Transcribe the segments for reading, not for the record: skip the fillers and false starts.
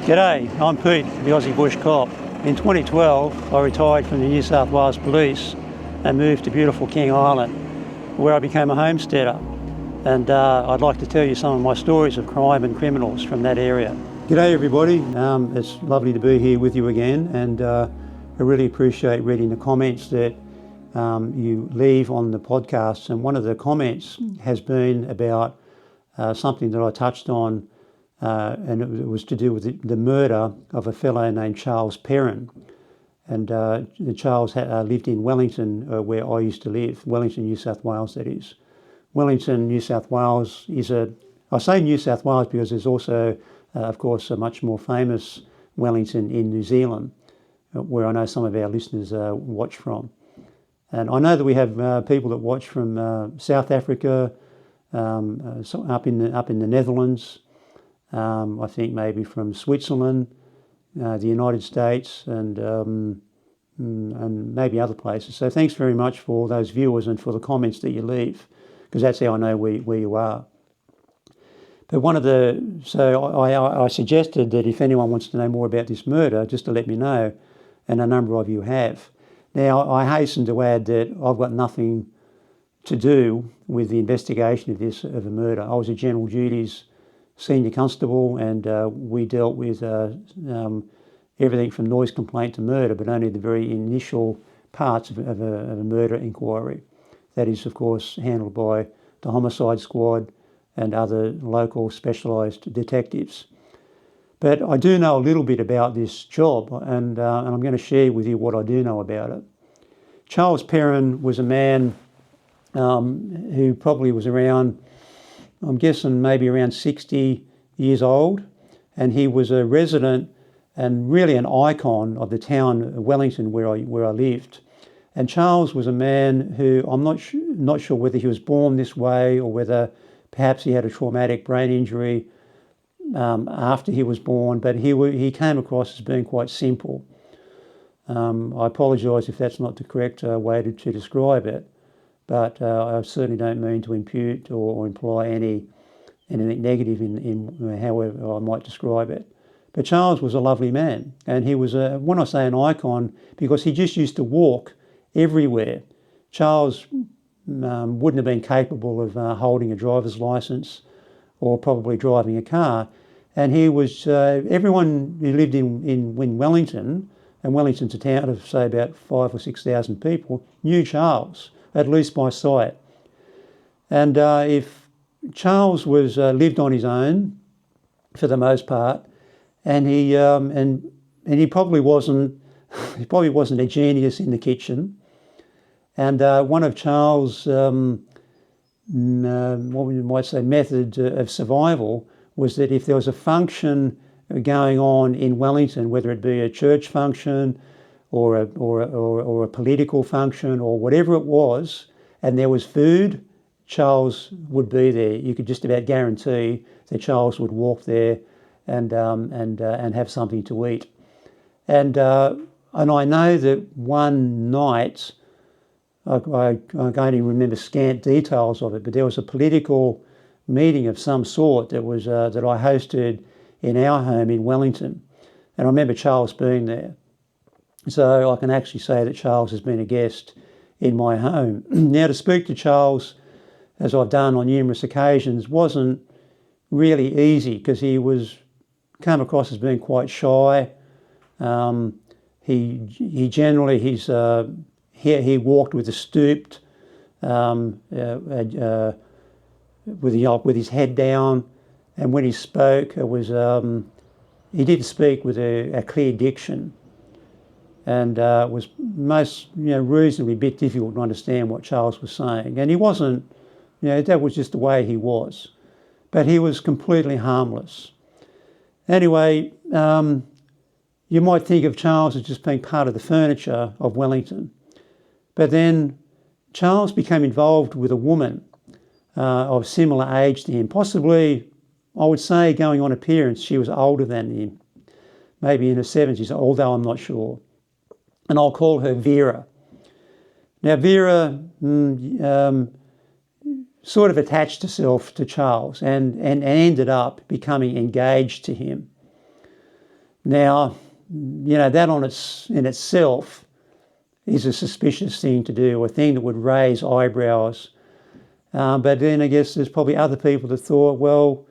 G'day, I'm Pete, the Aussie Bush Cop. In 2012, I retired from the New South Wales Police and moved to beautiful King Island, where I became a homesteader. And I'd like to tell you some of my stories of crime and criminals from that area. G'day everybody, it's lovely to be here with you again, and I really appreciate reading the comments that you leave on the podcasts. And one of the comments has been about something that I touched on, and it was to do with the murder of a fellow named Charles Perrin. And Charles lived in Wellington, where I used to live, Wellington, New South Wales, that is. Wellington, New South Wales is I say New South Wales because there's also, of course, a much more famous Wellington in New Zealand, where I know some of our listeners watch from. And I know that we have people that watch from South Africa, up in the Netherlands, I think maybe from Switzerland, the United States, and maybe other places. So thanks very much for those viewers and for the comments that you leave, because that's how I know where you are. But I suggested that if anyone wants to know more about this murder, just to let me know, and a number of you have. Now, I hasten to add that I've got nothing to do with the investigation of a murder. I was a general duties senior constable, and we dealt with everything from noise complaint to murder, but only the very initial parts of a murder inquiry. That is, of course, handled by the homicide squad and other local specialised detectives. But I do know a little bit about this job, and I'm going to share with you what I do know about it. Charles Perrin was a man who probably was around, I'm guessing maybe around 60 years old, and he was a resident and really an icon of the town of Wellington where I lived. And Charles was a man who, I'm not sure whether he was born this way or whether perhaps he had a traumatic brain injury after he was born, but he came across as being quite simple. I apologise if that's not the correct way to describe it, but I certainly don't mean to impute or imply anything negative in however I might describe it. But Charles was a lovely man, and he was, when I say an icon, because he just used to walk everywhere. Charles wouldn't have been capable of holding a driver's licence or probably driving a car, and he was, everyone who lived in Wellington, and Wellington's a town of say about 5,000 or 6,000 people, knew Charles, at least by sight. And if Charles was lived on his own for the most part, and he probably wasn't a genius in the kitchen. And one of Charles' what we might say method of survival was that if there was a function going on in Wellington, whether it be a church function or a political function or whatever it was, and there was food, Charles would be there. You could just about guarantee that Charles would walk there and have something to eat. And I know that one night, I can't even remember scant details of it, but there was a political meeting of some sort that was that I hosted in our home in Wellington, and I remember Charles being there. So I can actually say that Charles has been a guest in my home. Now, to speak to Charles, as I've done on numerous occasions, wasn't really easy because he came across as being quite shy. He generally he walked with a stooped, with his head down, and when he spoke, it was he didn't speak with a clear diction, and it was reasonably a bit difficult to understand what Charles was saying. And he wasn't, that was just the way he was, but he was completely harmless. Anyway, you might think of Charles as just being part of the furniture of Wellington. But then Charles became involved with a woman of similar age to him. Possibly, I would say, going on appearance, she was older than him, maybe in her 70s, although I'm not sure. And I'll call her Vera. Now, Vera sort of attached herself to Charles and ended up becoming engaged to him. Now, that in itself is a suspicious thing to do, a thing that would raise eyebrows. But then I guess there's probably other people that thought, well,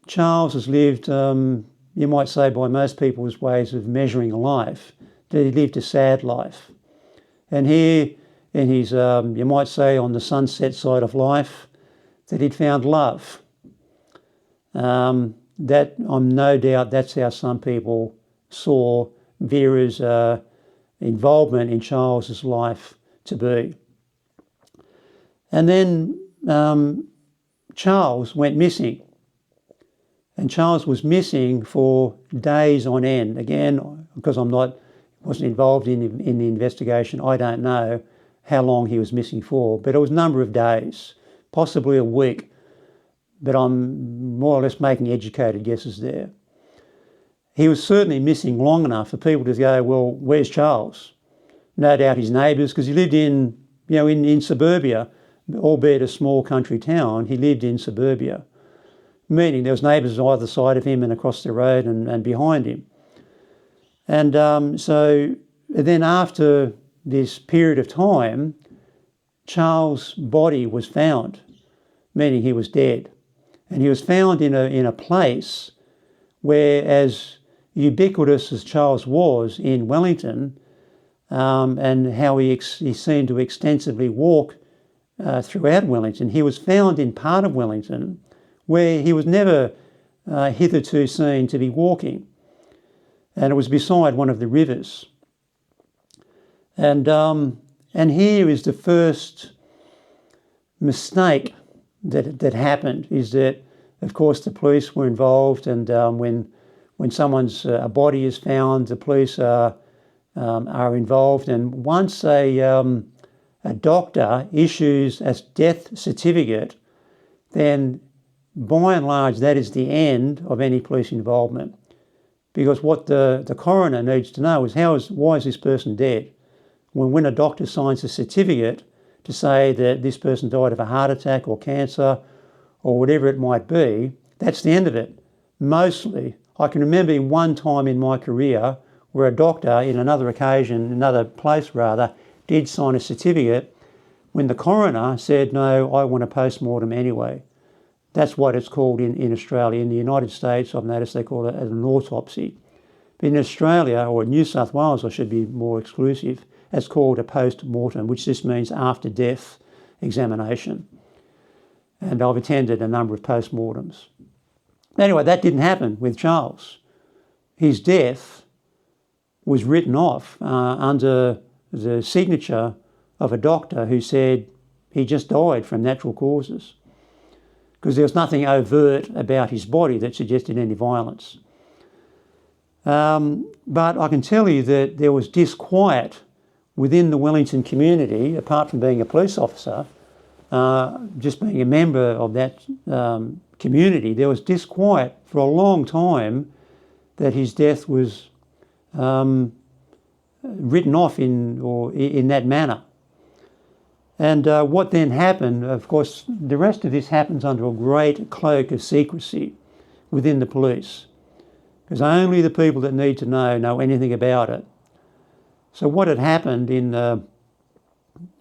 Charles has lived, you might say by most people's ways of measuring life, that he lived a sad life. And here in his, you might say on the sunset side of life, that he'd found love. That I'm no doubt that's how some people saw Vera's involvement in Charles's life to be. And then Charles went missing. And Charles was missing for days on end. Again, because wasn't involved in the investigation, I don't know how long he was missing for, but it was a number of days, possibly a week. But I'm more or less making educated guesses there. He was certainly missing long enough for people to go, well, where's Charles? No doubt his neighbours, because he lived in suburbia, albeit a small country town, he lived in suburbia, meaning there was neighbours on either side of him and across the road and behind him. And so then after this period of time, Charles' body was found, meaning he was dead. And he was found in a place where, as ubiquitous as Charles was in Wellington, and how he seemed to extensively walk throughout Wellington, he was found in part of Wellington where he was never hitherto seen to be walking. And it was beside one of the rivers. And here is the first mistake that happened, is that, of course, the police were involved, and when someone's a body is found, the police are involved. And once a doctor issues a death certificate, then by and large that is the end of any police involvement. Because what the coroner needs to know is why is this person dead? When a doctor signs a certificate to say that this person died of a heart attack or cancer or whatever it might be, that's the end of it. Mostly, I can remember one time in my career where a doctor, in another place, did sign a certificate when the coroner said, no, I want a post-mortem anyway. That's what it's called in Australia. In the United States, I've noticed they call it an autopsy. But in Australia, or New South Wales, I should be more exclusive, it's called a post-mortem, which just means after death examination. And I've attended a number of post-mortems. Anyway, that didn't happen with Charles. His death was written off under the signature of a doctor who said he just died from natural causes, because there was nothing overt about his body that suggested any violence. But I can tell you that there was disquiet within the Wellington community, apart from being a police officer, just being a member of that community, there was disquiet for a long time that his death was written off in that manner. And what then happened, of course, the rest of this happens under a great cloak of secrecy within the police, because only the people that need to know anything about it. So what had happened in the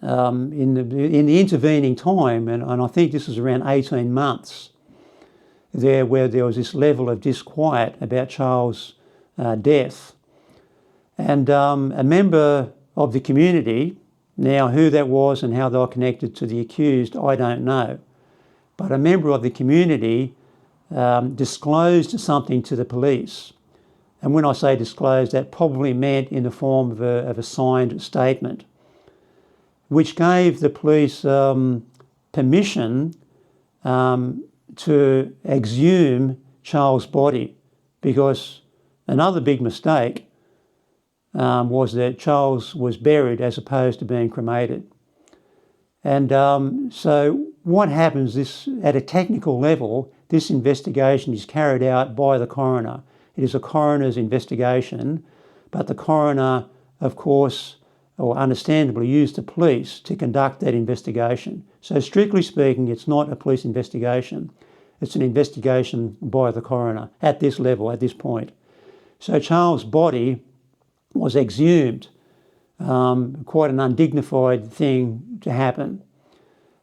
intervening time, and I think this was around 18 months, where there was this level of disquiet about Charles' death, and a member of the community. Now, who that was and how they were connected to the accused, I don't know. But a member of the community disclosed something to the police. And when I say disclosed, that probably meant in the form of a signed statement, which gave the police permission to exhume Charles' body, because another big mistake was that Charles was buried as opposed to being cremated. And so what happens at a technical level, this investigation is carried out by the coroner. It is a coroner's investigation, but the coroner, of course, or understandably, used the police to conduct that investigation. So strictly speaking, it's not a police investigation. It's an investigation by the coroner at this level, at this point. So Charles' body was exhumed, quite an undignified thing to happen.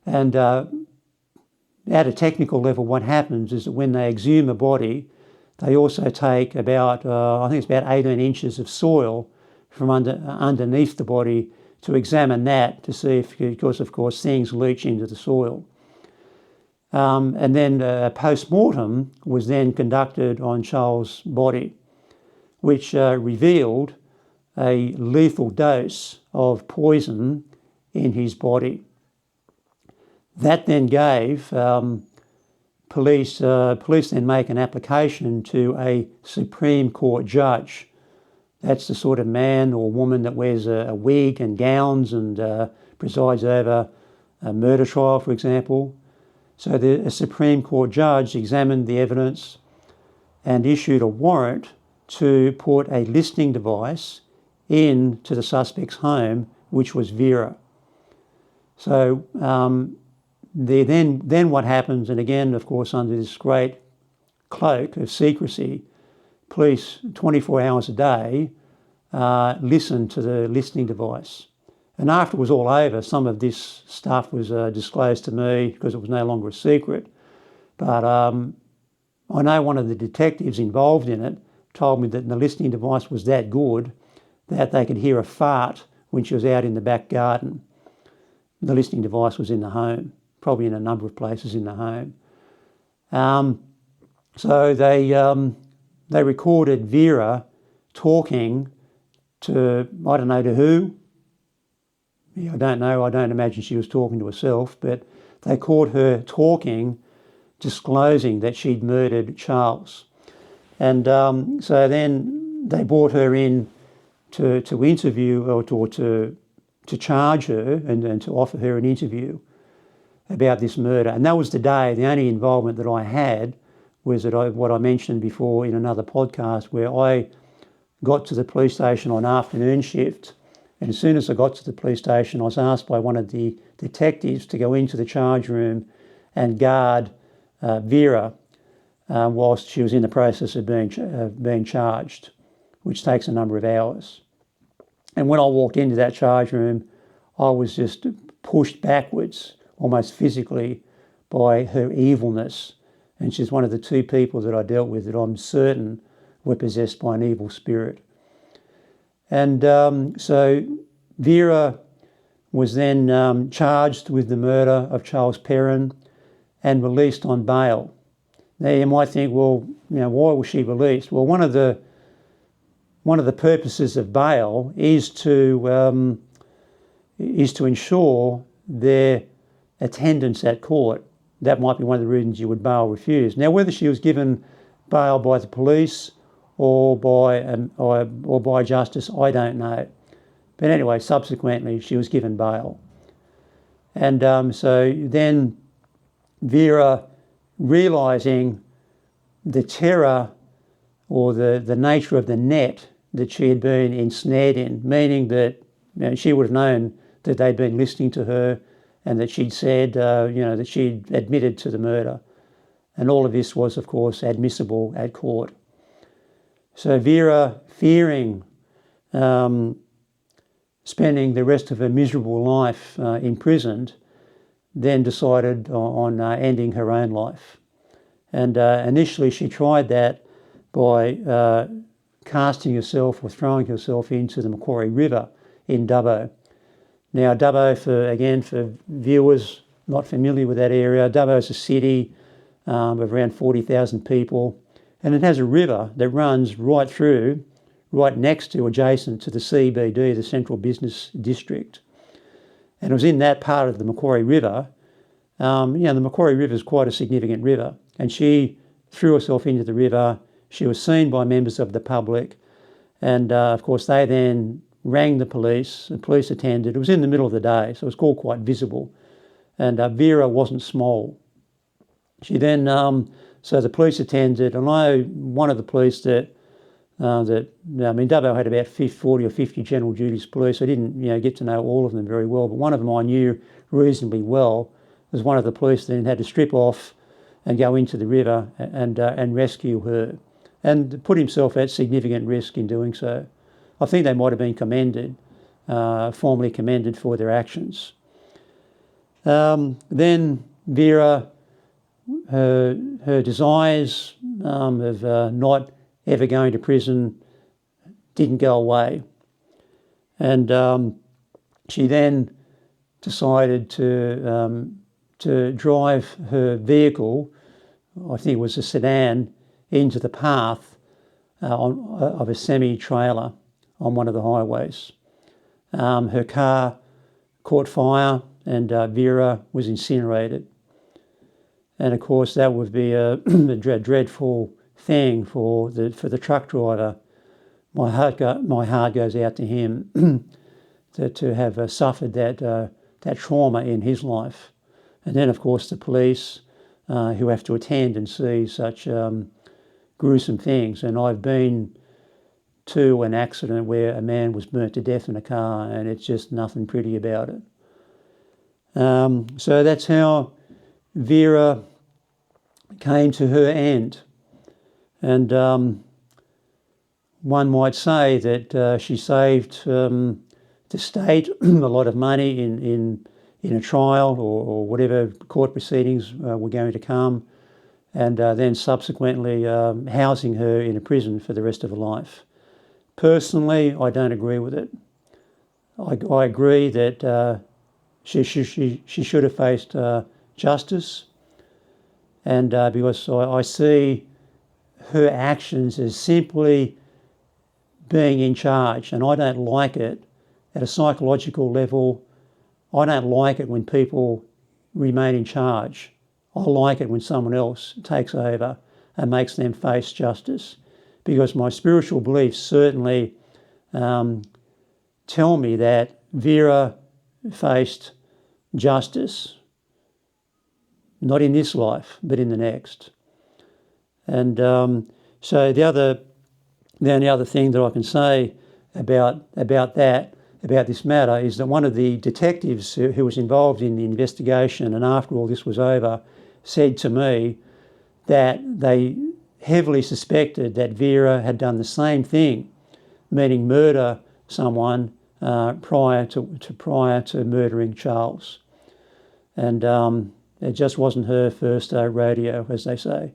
And at a technical level, what happens is that when they exhume a body, they also take about, I think it's about 18 inches of soil from underneath the body to examine that to see if, because of course things leach into the soil. And then a post-mortem was then conducted on Charles' body, which revealed a lethal dose of poison in his body. That then gave police then make an application to a Supreme Court judge. That's the sort of man or woman that wears a wig and gowns and presides over a murder trial, for example. So a Supreme Court judge examined the evidence and issued a warrant to put a listening device into the suspect's home, which was Vera. So then what happens, and again, of course, under this great cloak of secrecy, police 24 hours a day listened to the listening device. And after it was all over, some of this stuff was disclosed to me because it was no longer a secret. But I know one of the detectives involved in it told me that the listening device was that good that they could hear a fart when she was out in the back garden. The listening device was in the home, probably in a number of places in the home. So they recorded Vera talking to, I don't know to who. Yeah, I don't know. I don't imagine she was talking to herself, but they caught her talking, disclosing that she'd murdered Charles. And so then they brought her in to interview or to charge her and to offer her an interview about this murder. And that was the day, the only involvement that I had was that what I mentioned before in another podcast, where I got to the police station on afternoon shift. And as soon as I got to the police station, I was asked by one of the detectives to go into the charge room and guard Vera whilst she was in the process of being charged, which takes a number of hours. And when I walked into that charge room, I was just pushed backwards, almost physically, by her evilness. And she's one of the two people that I dealt with that I'm certain were possessed by an evil spirit. And so Vera was then charged with the murder of Charles Perrin and released on bail. Now you might think, well, why was she released? Well, one of the purposes of bail is to ensure their attendance at court. That might be one of the reasons you would bail refuse. Now, whether she was given bail by the police or by justice, I don't know. But anyway, subsequently, she was given bail. And so then Vera, realising the terror or the nature of the net that she had been ensnared in, meaning that she would have known that they'd been listening to her and that she'd said, that she'd admitted to the murder. And all of this was, of course, admissible at court. So Vera, fearing spending the rest of her miserable life imprisoned, then decided on ending her own life. And initially she tried that by casting herself or throwing herself into the Macquarie River in Dubbo. Now Dubbo, for viewers not familiar with that area, Dubbo is a city of around 40,000 people, and it has a river that runs right next to, adjacent to the CBD, the Central Business District. And it was in that part of the Macquarie River. The Macquarie River is quite a significant river, and she threw herself into the river. She was seen by members of the public, and of course they then rang the police. The police attended. It was in the middle of the day, so it was all quite visible. And Vera wasn't small. She then, so the police attended. I know one of the police Dubbo had about 40 or 50 general duties police. I didn't, get to know all of them very well, but one of them I knew reasonably well. Was one of the police then had to strip off and go into the river and rescue her. and put himself at significant risk in doing so. I think they might have been commended, formally commended for their actions. Then Vera, her desires of not ever going to prison didn't go away. And she then decided to drive her vehicle, I think it was a sedan, into the path of a semi-trailer on one of the highways. Her car caught fire and Vera was incinerated. And of course that would be a dreadful thing for the truck driver. My heart goes out to him to have suffered that trauma in his life. And then of course the police who have to attend and see such gruesome things. And I've been to an accident where a man was burnt to death in a car, and it's just nothing pretty about it. So that's how Vera came to her end. And one might say that she saved the state a lot of money in a trial or whatever court proceedings were going to come, and then subsequently housing her in a prison for the rest of her life. Personally, I don't agree with it. I agree that she should have faced justice, and because I see her actions as simply being in charge, and I don't like it at a psychological level. I don't like it when people remain in charge. I like it when someone else takes over and makes them face justice, because my spiritual beliefs certainly tell me that Vera faced justice, not in this life, but in the next. And so the other thing that I can say about this matter is that one of the detectives who was involved in the investigation, and after all this was over, said to me that they heavily suspected that Vera had done the same thing, meaning murder someone prior to murdering Charles. And it just wasn't her first rodeo, as they say.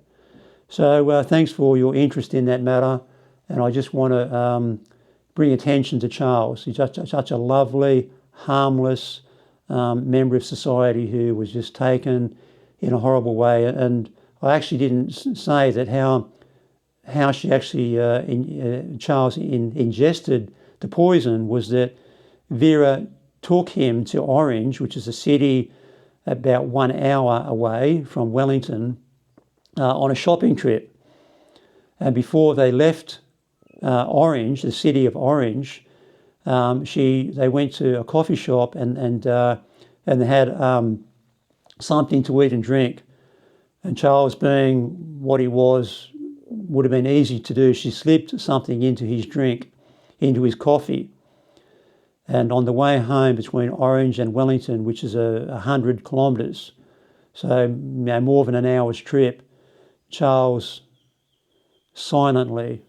So thanks for your interest in that matter, and I just want to bring attention to Charles. He's such a lovely, harmless member of society who was just taken in a horrible way. And I actually didn't say that how she actually Charles ingested the poison was that Vera took him to Orange, which is a city about 1 hour away from Wellington, on a shopping trip. And before they left Orange, the city of Orange, they went to a coffee shop and they had something to eat and drink. And Charles, being what he was, would have been easy to do. She slipped something into his drink, into his coffee. And on the way home between Orange and Wellington, which is 100 kilometres, so more than an hour's trip, Charles silently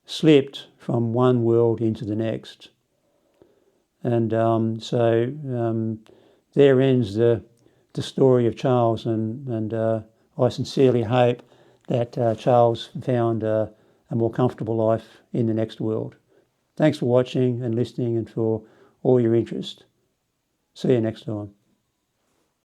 slipped from one world into the next. And there ends the story of Charles, and I sincerely hope that Charles found a more comfortable life in the next world. Thanks for watching and listening and for all your interest. See you next time.